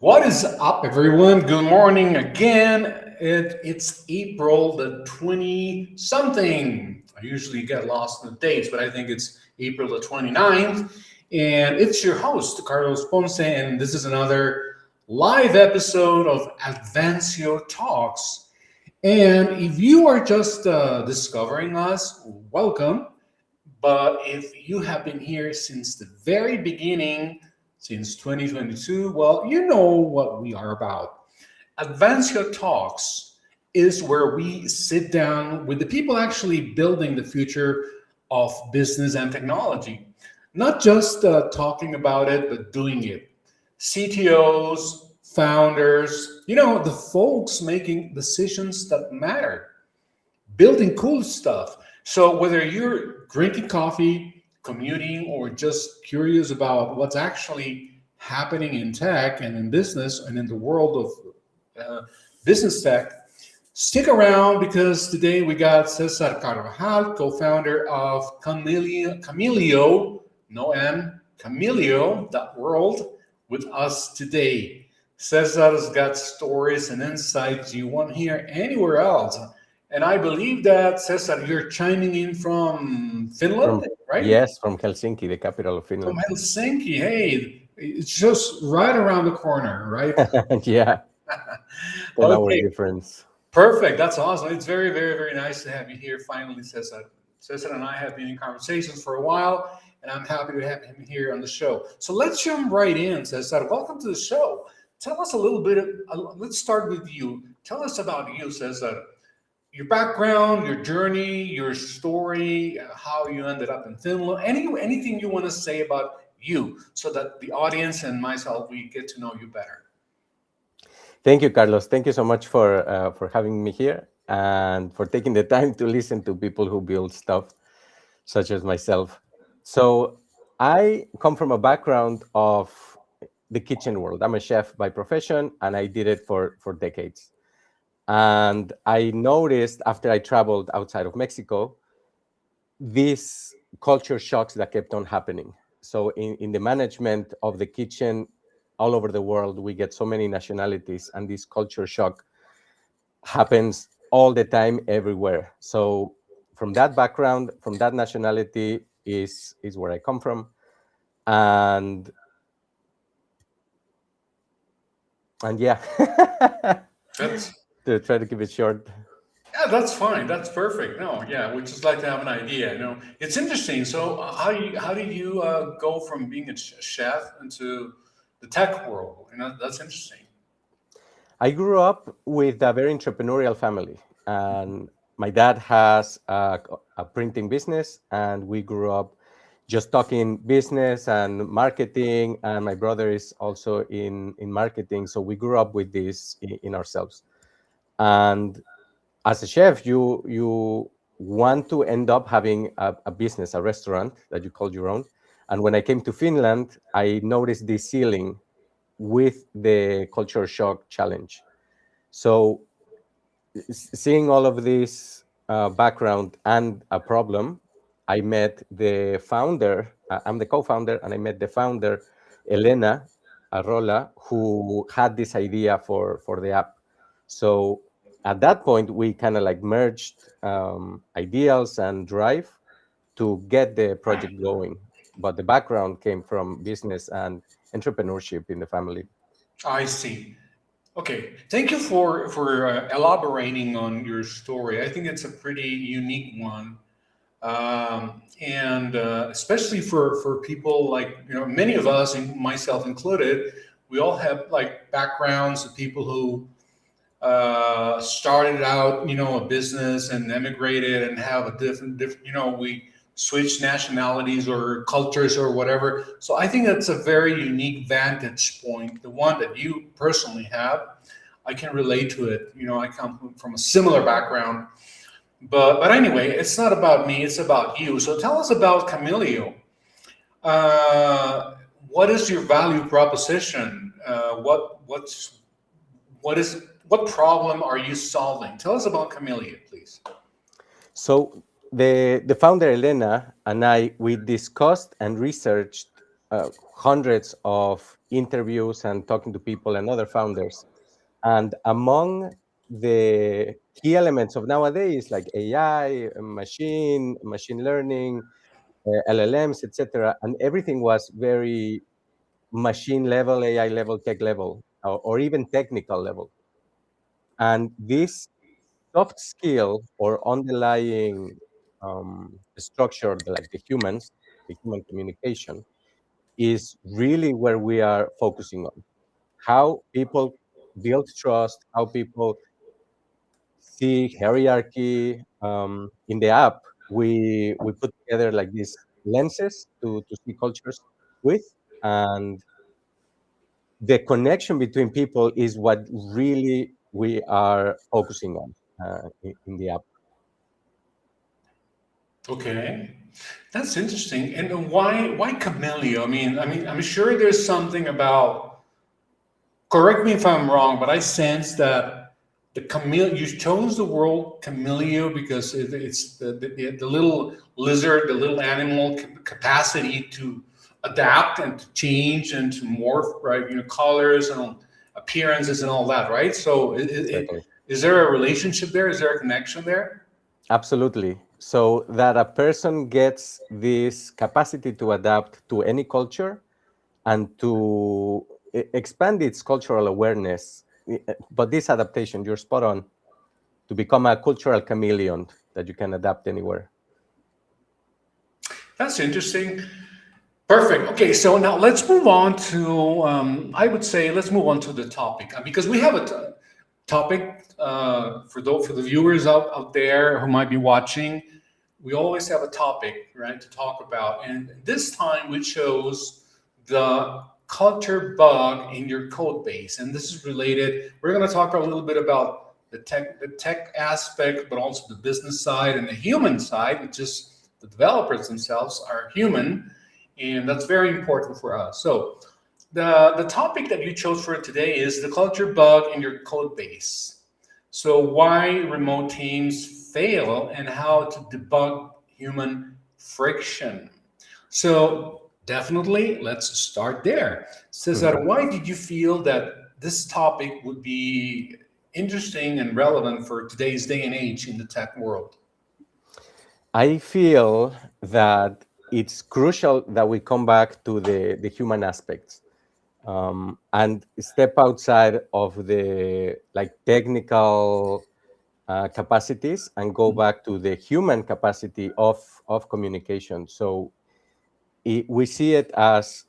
What is up, everyone? Good morning again. It's April the 20 something. I usually get lost in the dates, but I think it's April the 29th. And it's your host, Carlos Ponce, and this is another live episode of Advancio Talks. And if you are just discovering us, welcome. But if you have been here since the very beginning, since 2022, well, you know what we are about. Advancio Talks is where we sit down with the people actually building the future of business and technology. Not just talking about it, but doing it. CTOs, founders, the folks making decisions that matter, building cool stuff. So whether you're drinking coffee, commuting, or just curious about what's actually happening in tech and in business and in the world of business tech, stick around because today we got Cesar Carvajal, co-founder of Chameleo, no N, Chameleo.World, with us today. Cesar's got stories and insights you won't hear anywhere else. And I believe that, Cesar, you're chiming in from From Finland, right? yes, from Helsinki, the capital of From Finland. Helsinki. Hey, it's just right around the corner, right? Yeah, 10 hour Okay, difference. perfect. That's awesome. It's very, very, very nice to have you here finally, Cesar. Cesar and I have been in conversations for a while, and I'm happy to have him here on the show. So let's jump right in, Cesar. Welcome to the show. Tell us a little bit. Let's start with you. Tell us about you, Cesar. Your background, your journey, your story, how you ended up in Finland, anything you want to say about you so that the audience and myself, we get to know you better. Thank you, Carlos. Thank you so much for having me here and for taking the time to listen to people who build stuff, such as myself. So I come from a background of the kitchen world. I'm a chef by profession, and I did it for decades. And I noticed after I traveled outside of Mexico, these culture shocks that kept on happening. So in the management of the kitchen all over the world, we get so many nationalities, and this culture shock happens all the time, everywhere. So from that background, from that nationality is where I come from. And yeah, That's to try to keep it short. Yeah, that's fine. That's perfect. No, yeah, we just like to have an idea. It's interesting. So, how do you go from being a chef into the tech world? That's interesting. I grew up with a very entrepreneurial family, and my dad has a printing business, and we grew up just talking business and marketing. And my brother is also in marketing, so we grew up with this in ourselves. And as a chef, you want to end up having a business, a restaurant that you call your own. And when I came to Finland, I noticed this ceiling with the culture shock challenge. So seeing all of this background and a problem, I met the founder. I'm the co-founder, and I met the founder, Elena Arola, who had this idea for the app. So at that point, we kind of like merged ideals and drive to get the project going. But the background came from business and entrepreneurship in the family. I see. Okay, thank you for elaborating on your story. I think it's a pretty unique one, and especially for people like many of us, and myself included, we all have like backgrounds of people who started out, a business and emigrated and have a different, we switch nationalities or cultures or whatever. So I think that's a very unique vantage point, the one that you personally have. I can relate to it. I come from a similar background, but anyway, it's not about me. It's about you. So tell us about Camilio. Uh, what is your value proposition? What problem are you solving? Tell us about Camellia, please. So the founder Elena and I, we discussed and researched hundreds of interviews and talking to people and other founders. And among the key elements of nowadays, like AI, machine learning, LLMs, etc., and everything was very machine level, AI level, tech level, or even technical level. And this soft skill or underlying structure, like the human communication, is really where we are focusing on. How people build trust, how people see hierarchy. In the app, we put together like these lenses to see cultures with, and the connection between people is what really we are focusing on in the app. Okay, that's interesting. And why Camellia? I'm sure there's something about. Correct me if I'm wrong, but I sense that the chameleon. You chose the word camellia because it's the little lizard, the little animal capacity to adapt and to change and to morph, right? Colors and appearances and all that, right? So, Exactly. is there a relationship there? Is there a connection there? Absolutely. So that a person gets this capacity to adapt to any culture and to expand its cultural awareness. But this adaptation, you're spot on, to become a cultural chameleon that you can adapt anywhere. That's interesting. Perfect. Okay, so now let's move on to, I would say, let's move on to the topic because we have a topic for the viewers out there who might be watching. We always have a topic, right, to talk about. And this time we chose the culture bug in your code base. And this is related. We're going to talk a little bit about the tech aspect, but also the business side and the human side, which is the developers themselves are human. And that's very important for us. So the topic that you chose for today is the culture bug in your code base. So why remote teams fail and how to debug human friction. So definitely let's start there. Cesar, Mhm. why did you feel that this topic would be interesting and relevant for today's day and age in the tech world? I feel that it's crucial that we come back to the human aspects, and step outside of the like technical capacities and go back to the human capacity of communication. So we see it as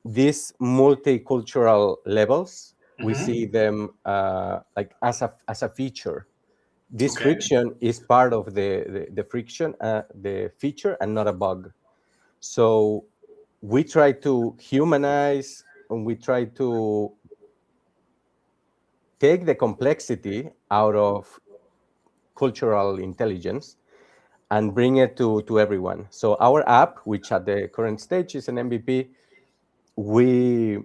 these multicultural levels. We see Mhm. them like as a feature. This Okay. friction is part of the friction, the feature, and not a bug. So we try to humanize and we try to take the complexity out of cultural intelligence and bring it to everyone. So our app, which at the current stage is an MVP, we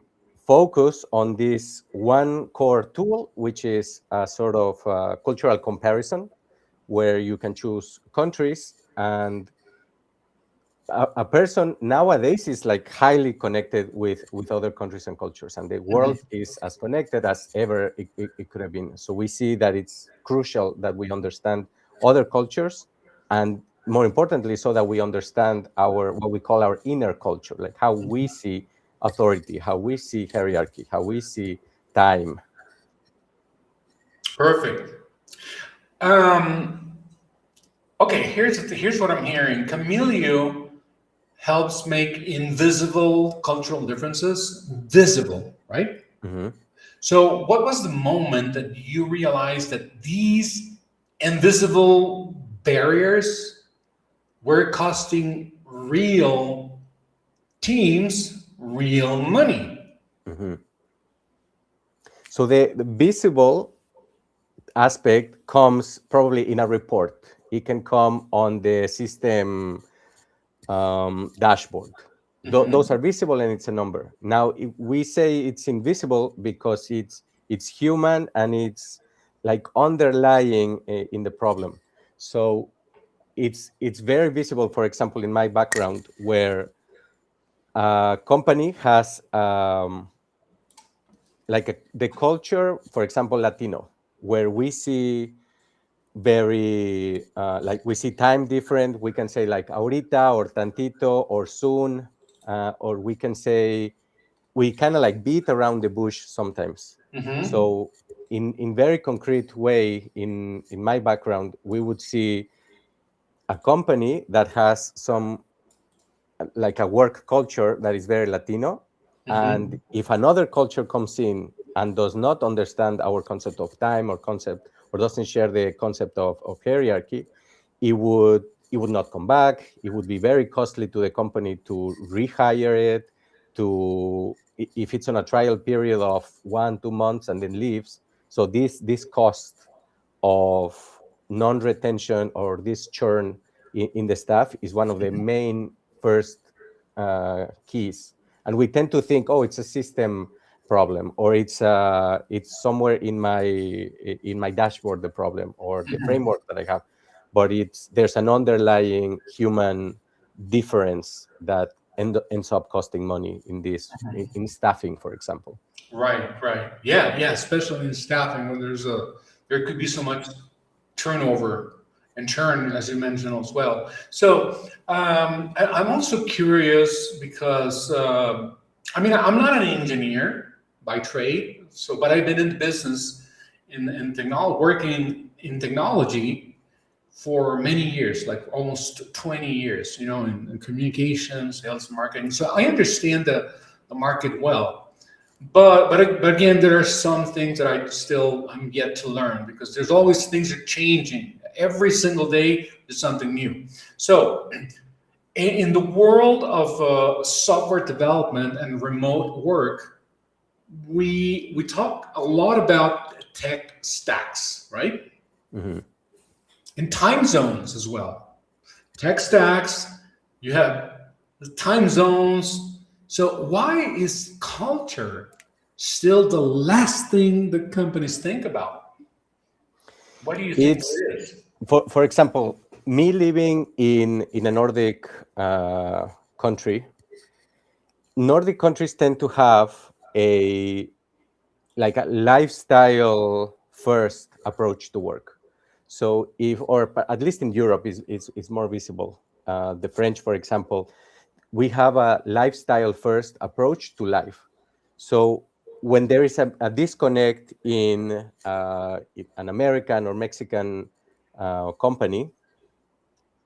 focus on this one core tool, which is a sort of cultural comparison, where you can choose countries, and a person nowadays is like highly connected with other countries and cultures, and the world is as connected as ever it could have been. So we see that it's crucial that we understand other cultures, and more importantly, so that we understand our what we call our inner culture, like how we see authority, how we see hierarchy, how we see time. Perfect. Um, okay, here's what I'm hearing. Camellia helps make invisible cultural differences visible, right? Mhm. So, what was the moment that you realized that these invisible barriers were costing real teams real money? Mhm. So the visible aspect comes probably in a report. It can come on the system dashboard. Those are Mhm. visible and it's a number. Now, if we say it's invisible because it's human and it's like underlying in the problem. So it's very visible. For example, in my background, where a company has the culture, for example, Latino, where we see very like we see time different. We can say like ahorita or tantito or soon, or we can say we kind of like beat around the bush sometimes. Mm-hmm. So in very concrete way, in my background, we would see a company that has some like a work culture that is very Latino. Mm-hmm. And if another culture comes in and does not understand our concept of time or concept, or doesn't share the concept of hierarchy, it would not come back. It would be very costly to the company to rehire it, to if it's on a trial period of 1-2 months and then leaves. So this cost of non-retention or this churn in the staff is one of the main first keys. And we tend to think, oh, it's a system problem, or it's somewhere in my dashboard the problem, or the framework that I have. But there's an underlying human difference that ends up costing money in in staffing, for example. Right, right. Yeah, yeah, especially in staffing when there could be so much turnover and churn, as you mentioned as well. So I'm also curious because I mean I'm not an engineer by trade, so but I've been in business in technology, working in technology for many years, like almost 20 years, you know, in communications, sales, and marketing. So I understand the market well. But again, there are some things that I'm yet to learn because there's always things are changing. Every single day there's something new. So in the world of software development and remote work, we talk a lot about tech stacks, right? Mhm. And time zones as well. Tech stacks, you have the time zones. So why is culture still the last thing that companies think about? What do you think It's it is? for example, me living in a country. Nordic countries tend to have a like a lifestyle first approach to work. So at least in Europe is more visible. The French, for example, we have a lifestyle first approach to life. So when there is a disconnect in an American or Mexican company,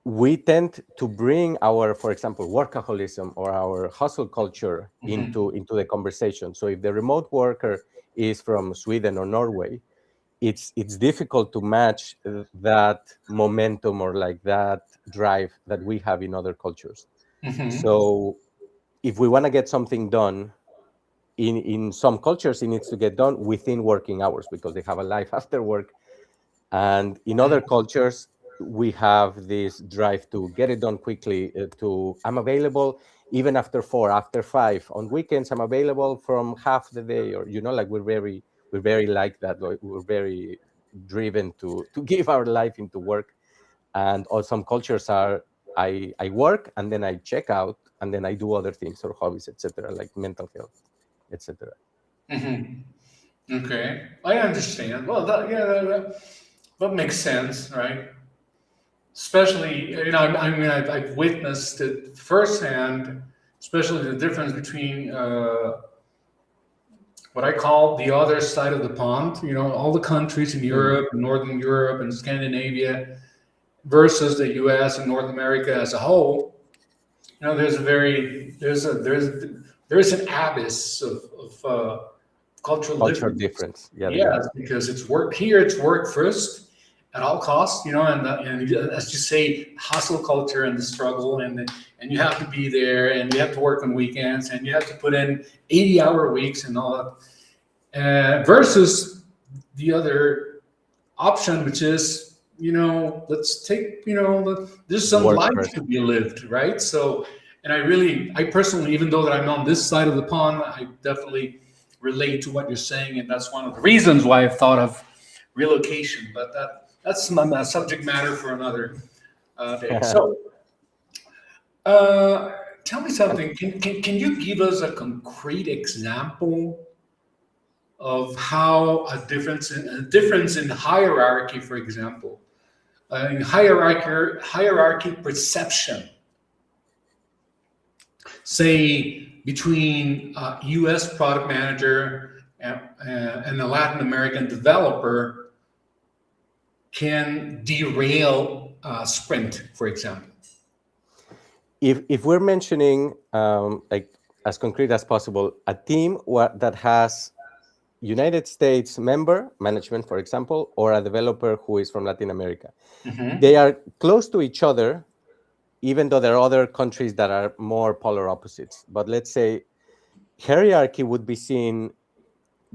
we tend to bring our, for example, workaholism or our hustle culture Mhm. into the conversation. So if the remote worker is from Sweden or Norway, it's difficult to match that momentum or like that drive that we have in other cultures. Mhm. So if we want to get something done in some cultures, it needs to get done within working hours because they have a life after work. And in other cultures, we have this drive to get it done quickly. I'm available even after 4, after 5. On weekends, I'm available from half the day, or like we're very like that. Like, we're very driven to give our life into work. And all some cultures are I work and then I check out and then I do other things or hobbies, etc., like mental health, etc. Mhm. Okay, I understand. Well, that makes sense, right? Especially, you know, I mean, I've witnessed it firsthand, especially the difference between what I call the other side of the pond. You know, all the countries in Mm. Europe, Northern Europe, and Scandinavia versus the U.S. and North America as a whole. You know, there's an abyss of cultural Culture difference. difference. Yeah, there Yeah, is. because it's work here, it's work first at all costs, you know, and as you say, hustle culture and the struggle, and you have to be there, and you have to work on weekends, and you have to put in 80-hour weeks and all that, versus the other option, which is, you know, let's take, you know, there's some Work life first. to be lived, right? So, and I personally, even though that I'm on this side of the pond, I definitely relate to what you're saying, and that's one of the reasons why I've thought of relocation. But that's my subject matter for another day. So, uh, tell me And something. Can you give us a concrete example of how a difference in hierarchy, for example, in hierarchy perception, say between U.S. product manager and a Latin American developer, can derail a sprint, for example. If we're mentioning like as concrete as possible, a team that has United States member management, for example, or a developer who is from Latin America, they are close to each other, even though there are other countries that are more polar opposites. But let's say hierarchy would be seen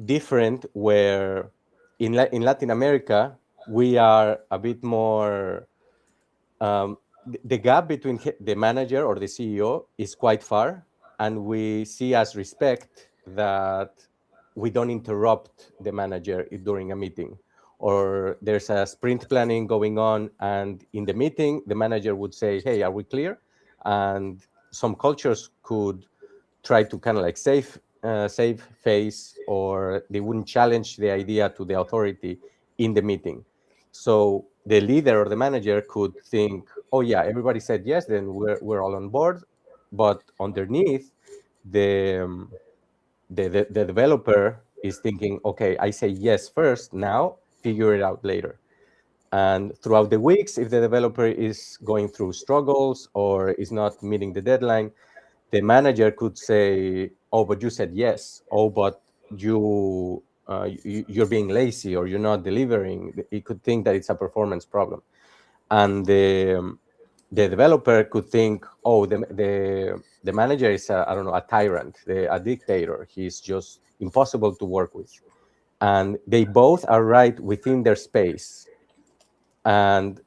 different, where in Latin America, we are a bit more, the gap between the manager or the CEO is quite far, and we see as respect that we don't interrupt the manager during a meeting, or there's a sprint planning going on, and in the meeting, the manager would say, hey, are we clear? And some cultures could try to kind of like save face, or they wouldn't challenge the idea to the authority in the meeting. So the leader or the manager could think, oh yeah, everybody said yes, then we're all on board. But underneath, the the developer is thinking, okay, I say yes first, now figure it out later. And throughout the weeks, if the developer is going through struggles or is not meeting the deadline, the manager could say, oh, but you said yes. Oh, but you're being lazy, or you're not delivering. He could think that it's a performance problem. And the developer could think, oh, the manager is I don't know, a tyrant, a dictator. He's just impossible to work with. And they both are right within their space. And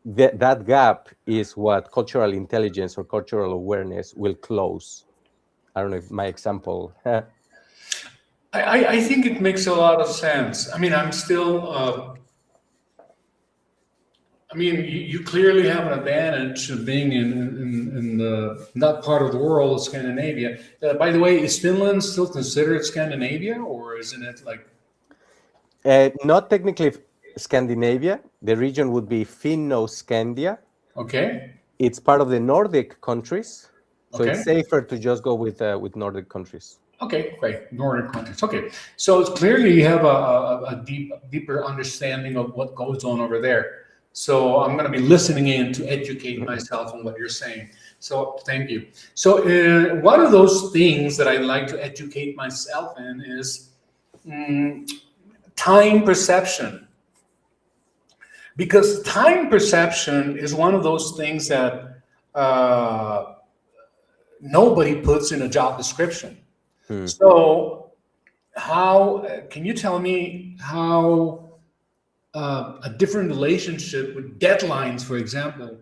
that gap is what cultural intelligence or cultural awareness will close. I don't know if my example. I think it makes a lot of sense. I mean, I'm still. I mean, you clearly have an advantage of being in that part of the world, Scandinavia. By the way, is Finland still considered Scandinavia, or isn't it like? Not technically Scandinavia. The region would be Finno-Scandia. Okay. It's part of the Nordic countries, so it's Okay. safer to just go with Nordic countries. Okay, great. Northern countries. Okay, so it's clearly you have a deeper understanding of what goes on over there. So I'm going to be listening in to educate myself on what you're saying. So thank you. So one of those things that I like to educate myself in is time perception, because time perception is one of those things that nobody puts in a job description. So, how can you tell me how a different relationship with deadlines, for example,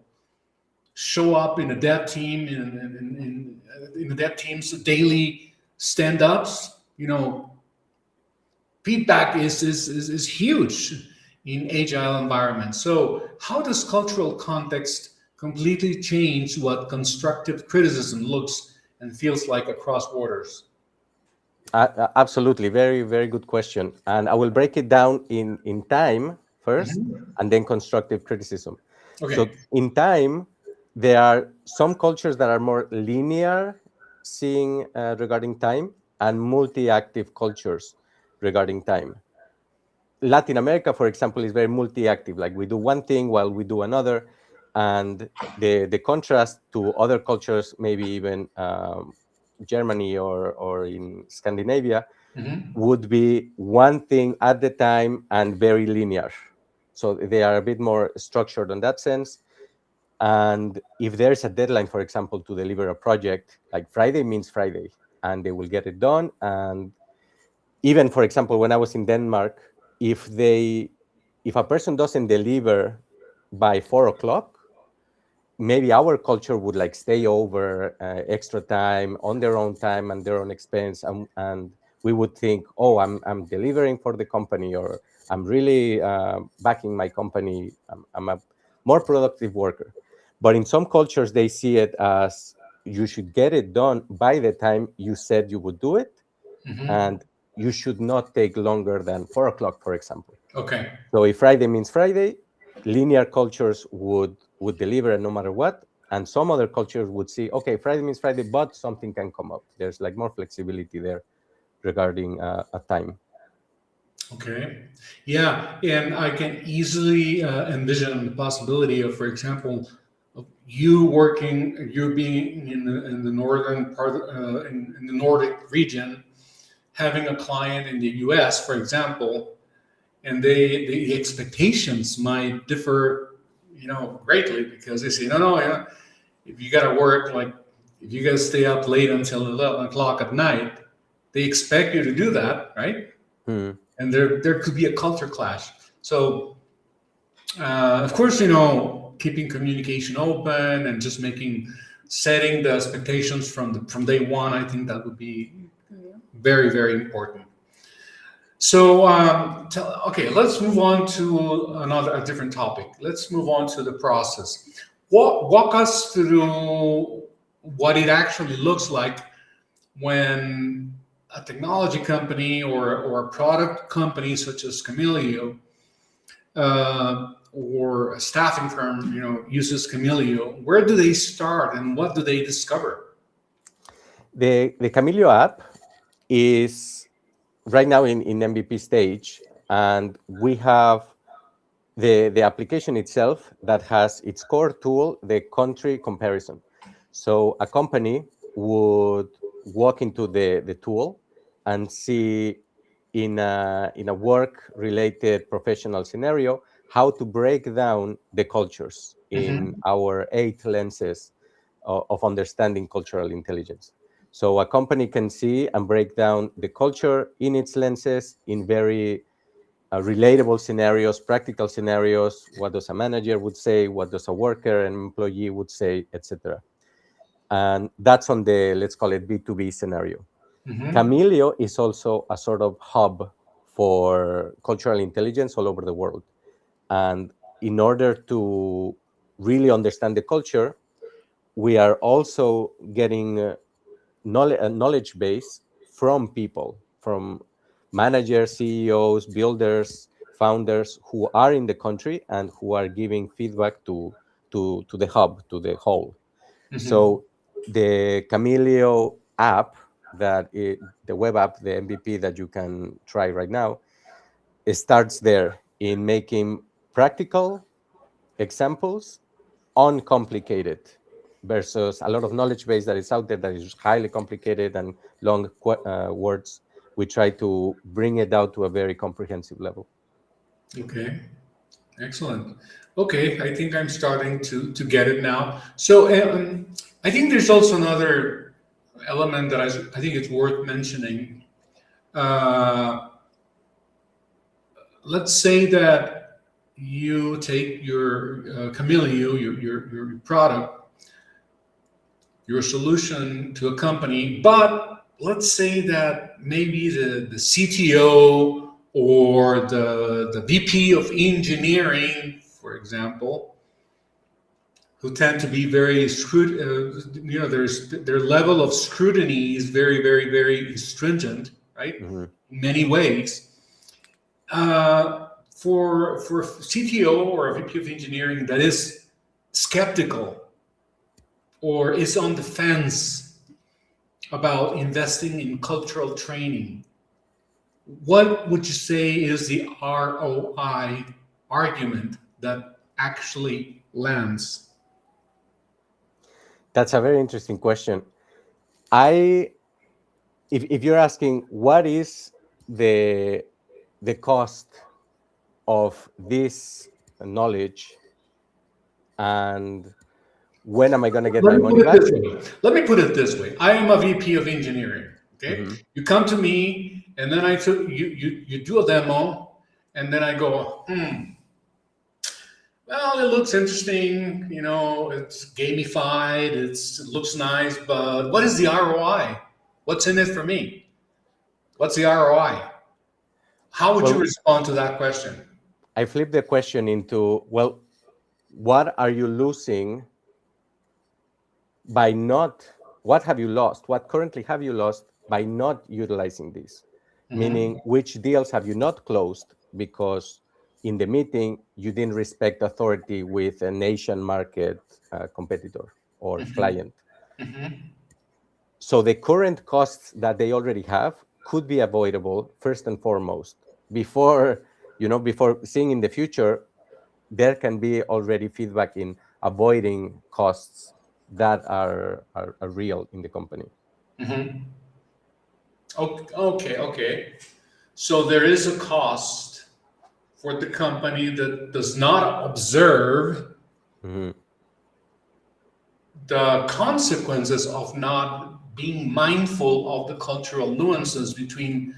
show up in a dev team in the dev team's daily stand-ups? You know, feedback is huge in agile environments. So, how does cultural context completely change what constructive criticism looks and feels like across borders? Absolutely, very, very good question. And I will break it down in time first, and then constructive criticism. Okay. So in time, there are some cultures that are more linear, seeing regarding time, and multi-active cultures regarding time. Latin America, for example, is very multi-active. Like, we do one thing while we do another, and the contrast to other cultures, maybe even Germany or in Scandinavia, would be one thing at the time and very linear. So they are a bit more structured in that sense. And if there's a deadline, for example, to deliver a project, like Friday means Friday, and they will get it done. And even, for example, when I was in Denmark, if a person doesn't deliver by 4 o'clock, maybe our culture would like stay over extra time on their own time and their own expense, and we would think, oh, I'm delivering for the company, or I'm really backing my company. I'm a more productive worker. But in some cultures, they see it as you should get it done by the time you said you would do it, and you should not take longer than 4 o'clock, for example. Okay. So if Friday means Friday, linear cultures would deliver no matter what. And some other cultures would see, okay, Friday means Friday, but something can come up. There's like more flexibility there regarding a time. Okay. Yeah, and I can easily envision the possibility of, for example, of you being in the northern part, in the Nordic region, having a client in the U.S., for example, and the expectations might differ, greatly because they say, no, no, yeah, if you got to work, like if you got to stay up late until 11 o'clock at night, they expect you to do that, right? Hmm. And there could be a culture clash. So of course, keeping communication open and just setting the expectations from day one. I think that would be very, very important. So okay, let's move on to a different topic. Let's move on to the process. Walk us through what it actually looks like when a technology company or a product company such as Cameleo or a staffing firm, uses Cameleo. Where do they start and what do they discover? The Chameleo app is right now in MVP stage, and we have the application itself that has its core tool, the country comparison. So a company would walk into the tool and see in a work related professional scenario how to break down the cultures in Mhm. our 8 lenses of understanding cultural intelligence. So a company can see and break down the culture in its lenses in very relatable scenarios, practical scenarios. What does a manager would say? What does a worker and employee would say, etc. And that's on the, let's call it B2B scenario. Mhm. Cameleo is also a sort of hub for cultural intelligence all over the world. And in order to really understand the culture, we are also getting a knowledge base from people, from managers, CEOs, builders, founders who are in the country and who are giving feedback to the hub, to the whole. Mhm. So the Cameleo app, the web app, the MVP that you can try right now, it starts there in making practical examples uncomplicated versus a lot of knowledge base that is out there that is highly complicated and long words. We try to bring it down to a very comprehensive level. Okay. Excellent. Okay, I think I'm starting to get it now. So I think there's also another element that I think it's worth mentioning. Uh, let's say that you take your Cameleo, your product, your solution to a company, but let's say that maybe the CTO or the VP of engineering, for example, who tend to be very their level of scrutiny is very, very, very stringent, right? Mhm. In many ways. For CTO or a VP of engineering that is skeptical or is on the fence about investing in cultural training, what would you say is the ROI argument that actually lands? That's a very interesting question. I, if you're asking what is the the cost of this knowledge and when am I going to get Let my me put money it back? this way. Let me put it this way. I am a VP of engineering. Okay, Mhm. you come to me, and then I took you do a demo, and then I go, well, it looks interesting. It's gamified. It looks nice, but what is the ROI? What's in it for me? What's the ROI? How would you Well, respond to that question? I flip the question into, well, what are you losing by not, what have you lost? What currently have you lost by not utilizing this? meaning which deals have you not closed because in the meeting you didn't respect authority with a nation market competitor or client. So the current costs that they already have could be avoidable first and foremost. Before seeing in the future, there can be already feedback in avoiding costs that are real in the company. Okay. So there is a cost for the company that does not observe the consequences of not being mindful of the cultural nuances between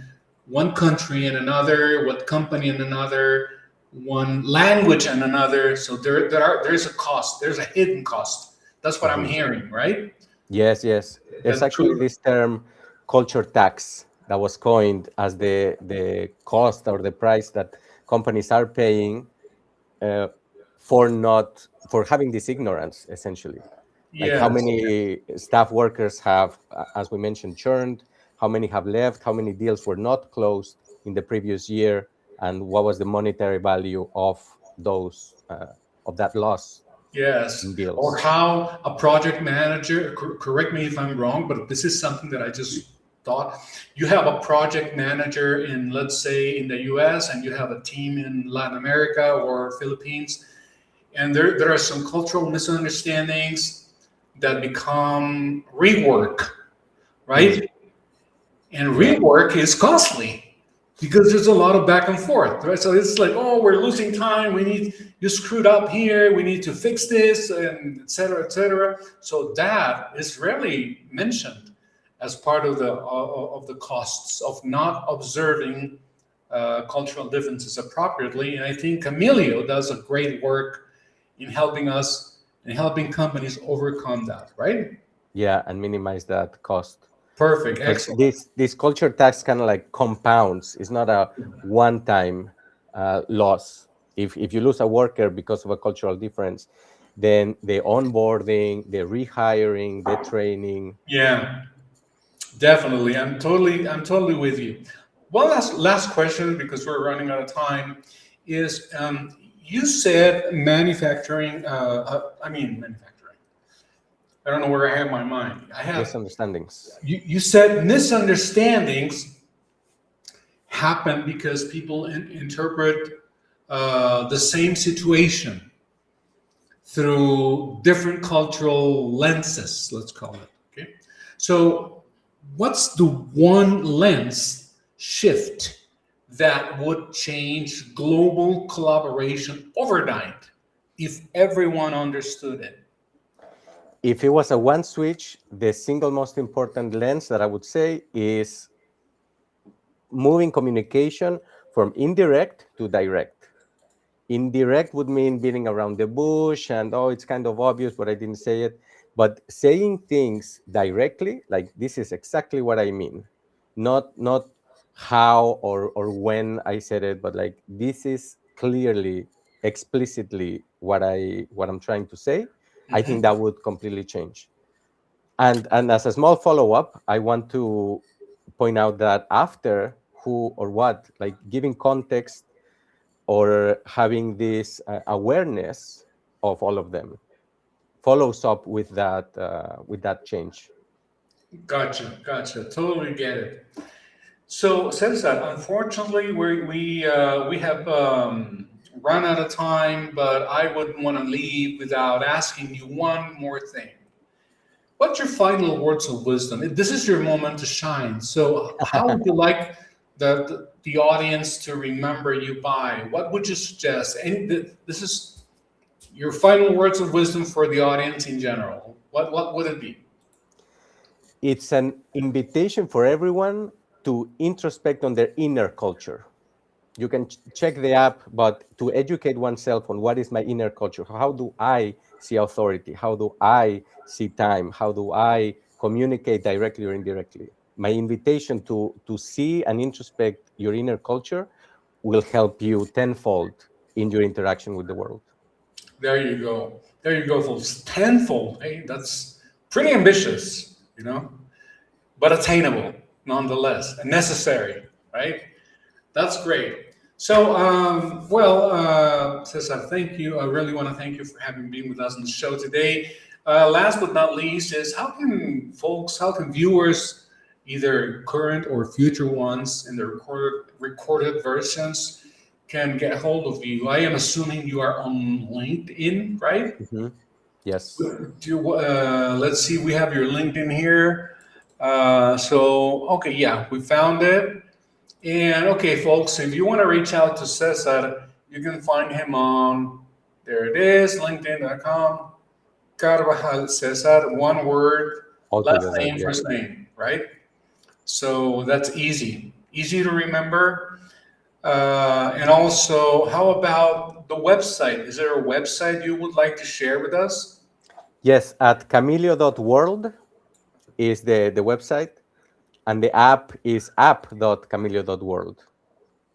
one country and another, one company and another, one language and another. So there's a cost. There's a hidden cost. That's what I'm hearing, right? Yes. There's That actually could, this term culture tax that was coined as the cost or the price that companies are paying uh, for having this ignorance, essentially. Like how yes. many staff workers have, as we mentioned, churned, how many have left, how many deals were not closed in the previous year, and what was the monetary value of those of that loss in Yes, or deals. how a project manager, correct me if I'm wrong, but this is something that I just thought. You have a project manager in, let's say, in the US, and you have a team in Latin America or Philippines, and there are some cultural misunderstandings that become rework, right? And Yeah. rework is costly because there's a lot of back and forth, right? So it's like, oh, we're losing time. You screwed up here. We need to fix this, and et cetera, et cetera. So that is rarely mentioned as part of the costs of not observing cultural differences appropriately. And I think Camilio does a great work in helping us and helping companies overcome that, right? Yeah, and minimize that cost. Perfect, Because excellent. this culture tax kind of like compounds. It's not a one-time loss. If you lose a worker because of a cultural difference, then the onboarding, the rehiring, the training. Yeah. Definitely, I'm totally with you. One last question because we're running out of time is you said manufacturing. I mean manufacturing. I don't know where I have my mind. I have Misunderstandings. you said misunderstandings happen because people interpret the same situation through different cultural lenses. Let's call it. Okay, so what's the one lens shift that would change global collaboration overnight if everyone understood it? If it was a one switch, the single most important lens that I would say is moving communication from indirect to direct. Indirect would mean beating around the bush and, oh, it's kind of obvious, but I didn't say it. But saying things directly, like this is exactly what I mean, not how or when I said it, but like this is clearly, explicitly what I'm trying to say. I think that would completely change. And as a small follow-up, I want to point out that after who or what, like giving context or having this awareness of all of them follows up with that change. Gotcha. Totally get it. So, Cesar, unfortunately, we have run out of time, but I wouldn't want to leave without asking you one more thing. What's your final words of wisdom? This is your moment to shine. So, how would you like the audience to remember you by? What would you suggest? And this is your final words of wisdom for the audience in general. What would it be? It's an invitation for everyone to introspect on their inner culture. You can check the app, but to educate oneself on what is my inner culture. How do I see authority? How do I see time? How do I communicate directly or indirectly? My invitation to see and introspect your inner culture will help you tenfold in your interaction with the world. There you go. There you go, folks. Tenfold. Hey, that's pretty ambitious, but attainable nonetheless, and necessary. right? That's great. So, Cesar, thank you. I really want to thank you for having been with us on the show today. Last but not least is how can viewers, either current or future ones in the recorded versions, can get hold of you? I am assuming you are on LinkedIn, right? Hmm. Yes. Let's see, we have your LinkedIn here. Okay, yeah, we found it. And okay, folks, if you want to reach out to Cesar, you can find him on, there it is, linkedin.com, Carvajal Cesar, one word, All last together. name, Yeah. first name, right? So that's easy to remember. And also, how about the website? Is there a website you would like to share with us? Yes. At Chameleo.World is the website, and the app is app.cameleo.world.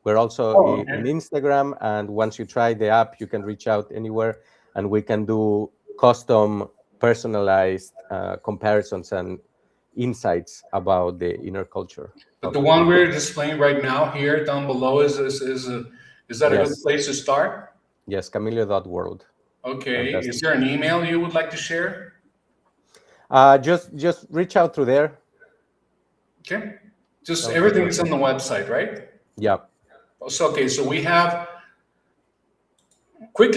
We're also Oh, in okay. Instagram, and once you try the app, you can reach out anywhere, and we can do custom, personalized comparisons and insights about the inner culture But of the one people. we're displaying right now here down below is that a good Yes, place to start? yes, Cameleo.World. Okay. Is Fantastic. there an email you would like to share? Just reach out through there. Okay. Just That would be everything is on perfect. the website, right? Yeah. So okay, so we have quick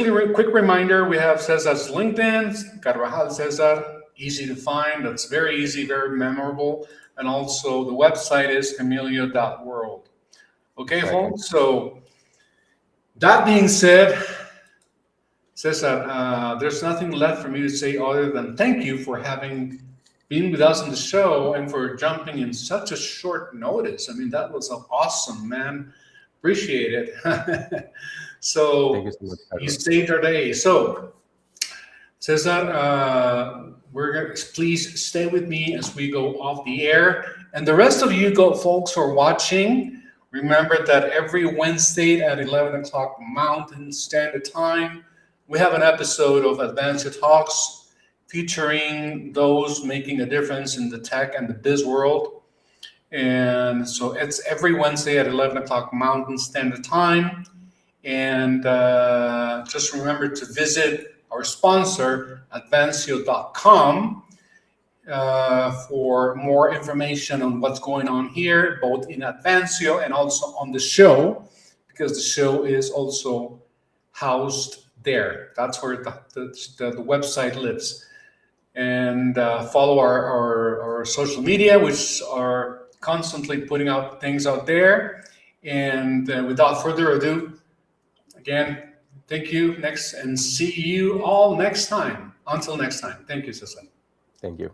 reminder. We have Cesar's LinkedIn, Carvajal Cesar, easy to find. That's very easy, very memorable. And also the website is Cameleo.World. Okay, Exactly. folks. So that being said, Cesar, there's nothing left for me to say other than thank you for having been with us on the show and for jumping in such a short notice. I mean, that was awesome, man. Appreciate it. Thank you So so much, you Carlos. saved our day. So, Cesar, please stay with me as we go off the air. And the rest of you go, folks who are watching, remember that every Wednesday at 11 o'clock Mountain Standard Time, we have an episode of Advancio Talks featuring those making a difference in the tech and the biz world. And so it's every Wednesday at 11 o'clock Mountain Standard Time. And just remember to visit our sponsor, Advancio.com, for more information on what's going on here, both in Advancio and also on the show, because the show is also housed there. That's where the website lives. And follow our social media, which are constantly putting out things out there. And without further ado, again, thank you next and see you all next time. Until next time. Thank you, Cecil. Thank you.